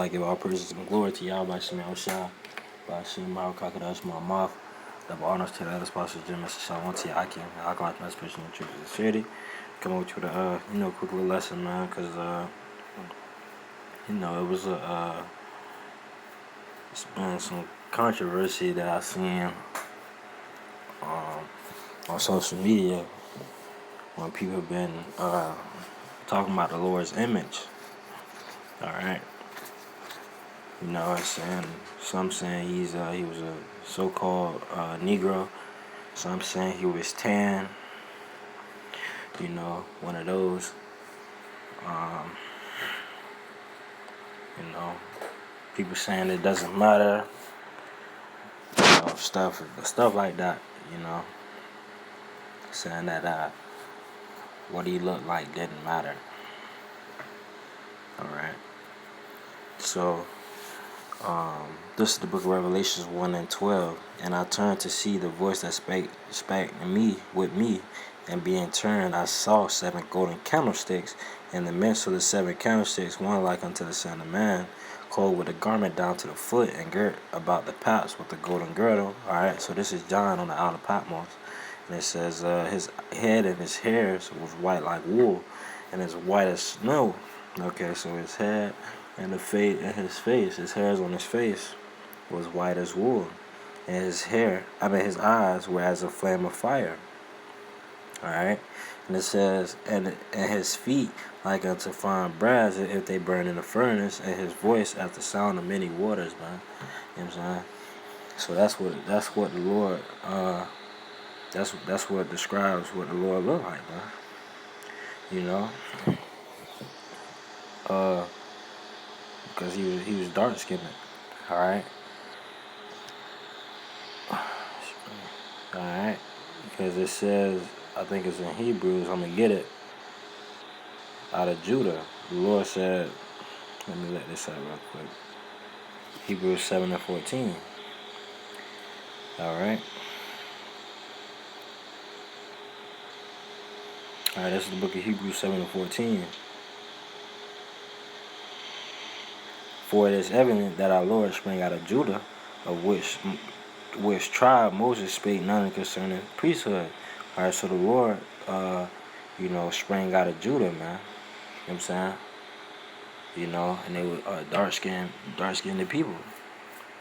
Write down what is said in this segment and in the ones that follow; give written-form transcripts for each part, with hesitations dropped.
I give all praises and glory to y'all by Shema Oshai, by Shema Kakadash, my mouth. Double honors to the other sponsors, Jim, Mr. Shalom, to Akim, Alkaline Transportation, and Church of the City. Come on with you with a, quick little lesson, man, because, it was it's been some controversy that I've seen on social media when people have been talking about the Lord's image. All right. Some saying he was a so-called Negro. Some saying he was tan. One of those. People saying it doesn't matter. Stuff like that. Saying that what he looked like didn't matter. All right. So. This is the book of Revelations 1:12, and I turned to see the voice that spake with me, and being turned I saw 7 golden candlesticks. In the midst of the 7 candlesticks, one like unto the Son of Man, clothed with a garment down to the foot, and girt about the paps with a golden girdle. Alright, so this is John on the Isle of Patmos, and it says his head and his hairs was white like wool, and as white as snow. Okay, so his head and his hairs on his face was white as wool, and his eyes were as a flame of fire. All right, and it says, and his feet like unto fine brass, if they burn in a furnace, and his voice as the sound of many waters, man. You know what I'm saying? So that's what the Lord that's what describes what the Lord looked like, man. Because he was dark skinned. Alright. Alright. Because it says, I think it's in Hebrews, I'm gonna get it. Out of Judah. The Lord said, let me let this out real quick. Hebrews 7:14. Alright. Alright, this is the book of Hebrews 7:14. For it is evident that our Lord sprang out of Judah, of which tribe Moses spake none concerning priesthood. Alright, so the Lord, sprang out of Judah, man. You know what I'm saying? And they were dark-skinned people.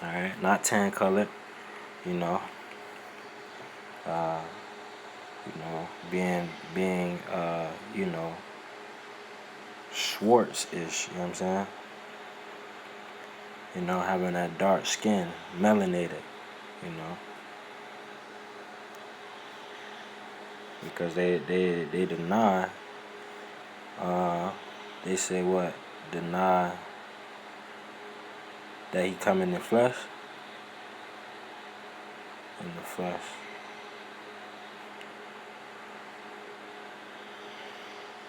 Alright, not tan-colored, being Schwartz-ish, you know what I'm saying? Having that dark skin, melanated, because they deny, they say what? Deny that he come in the flesh? In the flesh.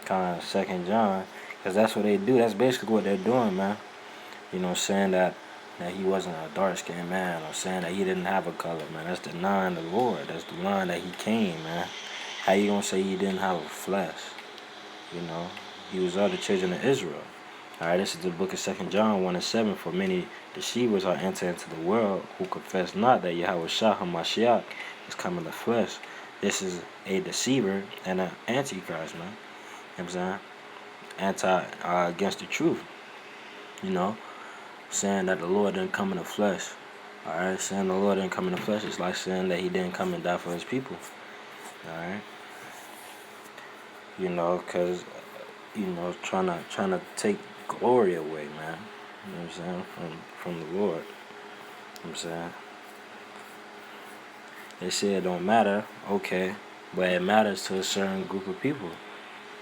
Kind of 2 John, because that's what they do. That's basically what they're doing, man. Saying that he wasn't a dark-skinned man, or saying that he didn't have a color, man. That's denying the Lord. That's denying that he came, man. How you gonna say he didn't have a flesh? He was of the children of Israel. Alright, this is the book of 2 John 1:7. For many deceivers are entered into the world, who confess not that Yahweh Shah HaMashiach is come in the flesh. This is a deceiver and an antichrist, man. You know what I'm saying? Against the truth. Saying that the Lord didn't come in the flesh. Alright, saying the Lord didn't come in the flesh is like saying that he didn't come and die for his people. Alright. Because, trying to take glory away, man. You know what I'm saying? From the Lord. You know what I'm saying? They say it don't matter, okay, but it matters to a certain group of people.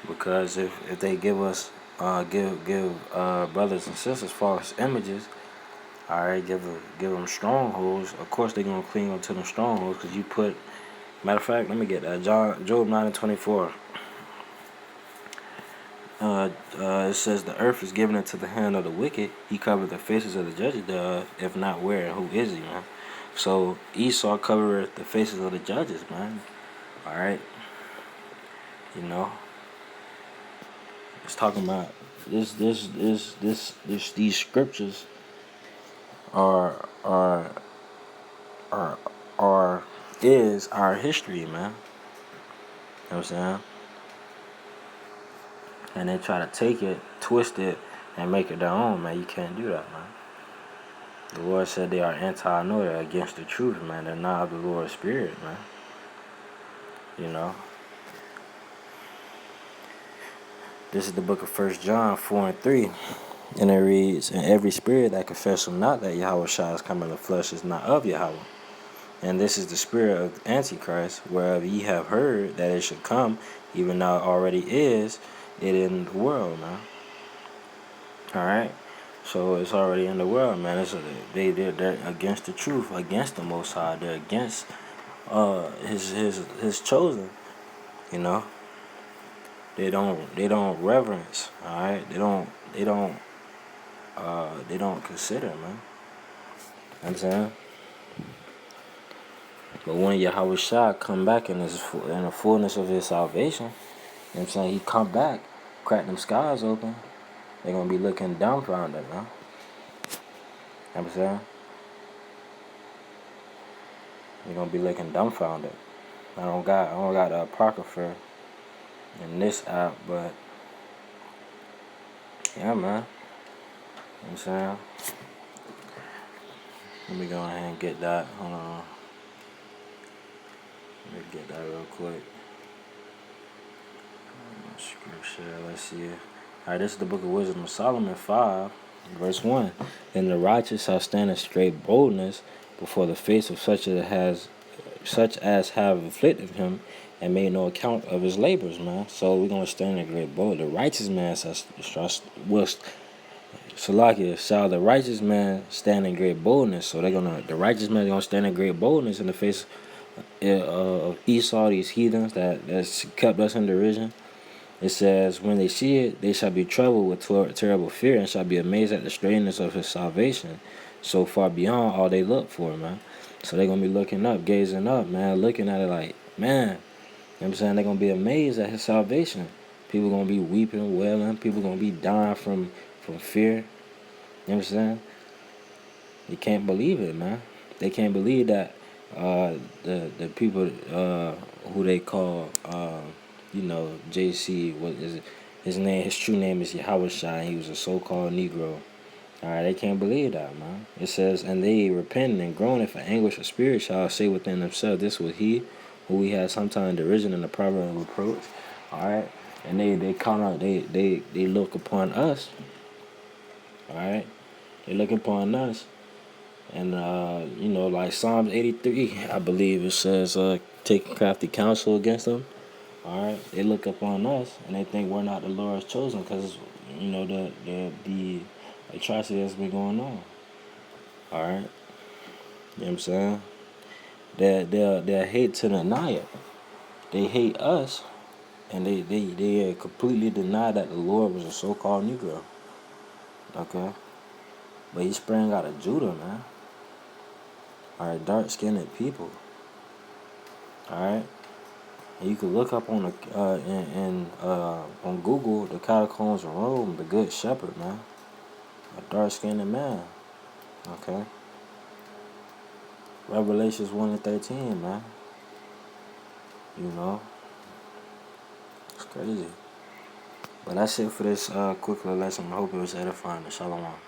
Because if they give us brothers and sisters false images, alright, give them strongholds. Of course, they're gonna cling on to them strongholds, because you put. Matter of fact, let me get that. Job 9:24. It says the earth is given into the hand of the wicked. He covered the faces of the judges thereof. If not, where? Who is he, man? So Esau covered the faces of the judges, man. Alright. It's talking about these scriptures are are are is our history, man. You know what I'm saying? And they try to take it, twist it, and make it their own, man. You can't do that, man. The Lord said they are anti-know, they're against the truth, man. They're not of the Lord's spirit, man. You know. This is the book of 1 John 4:3. And it reads, and every spirit that confesses not that Yahweh Shai is come in the flesh is not of Yahweh. And this is the spirit of Antichrist, whereof ye have heard that it should come, even now it already is, it in the world, man. Alright? So it's already in the world, man. They're against the truth, against the Most High. They're against his chosen, you know. They don't reverence, alright? They don't consider, man. You know what I'm saying? But when Yahweh Shai come back in the fullness of his salvation, you know what I'm saying, he come back, crack them skies open, they're gonna be looking dumbfounded, man. You know what I'm saying? They're gonna be looking dumbfounded. I don't got the Apocrypha in this app, but yeah, man. You know what I'm saying? Let me go ahead and get that. Hold on. Let me get that real quick. Scripture, let's see. Alright, this is the book of Wisdom of Solomon 5, verse 1. And the righteous shall stand in straight boldness before the face of such as have afflicted him and made no account of his labors, man. So we're gonna stand in great boldness. The righteous man shall the righteous man stand in great boldness. So the righteous man is gonna stand in great boldness in the face of Esau, these heathens that's kept us in derision. It says, when they see it, they shall be troubled with terrible fear and shall be amazed at the strangeness of his salvation, so far beyond all they look for, man. So they're going to be looking up, gazing up, man, looking at it like, man, you know what I'm saying? They're going to be amazed at his salvation. People going to be weeping, wailing. People going to be dying from fear. You know what I'm saying? They can't believe it, man. They can't believe that the people who they call JC, what is it? His true name is Yahweh Shai. He was a so-called Negro. Alright, they can't believe that, man. It says, and they repenting and groaning for anguish of spirit shall say within themselves, this was he who we had sometime derision and the proverb and reproach. Alright, and they look upon us. Alright, they look upon us. And, like Psalms 83, I believe it says, take crafty counsel against them. All right, they look upon us and they think we're not the Lord's chosen because, the atrocity that's been going on. All right, you know what I'm saying? They hate to deny it. They hate us, and they completely deny that the Lord was a so-called Negro. Okay, but he sprang out of Judah, man. All right, dark-skinned people. All right. And you can look up on on Google the catacombs of Rome, the Good Shepherd, man, a dark-skinned man. Okay. Revelations 1:13, man. You know, it's crazy. But that's it for this quick little lesson. I hope it was edifying. Shalom.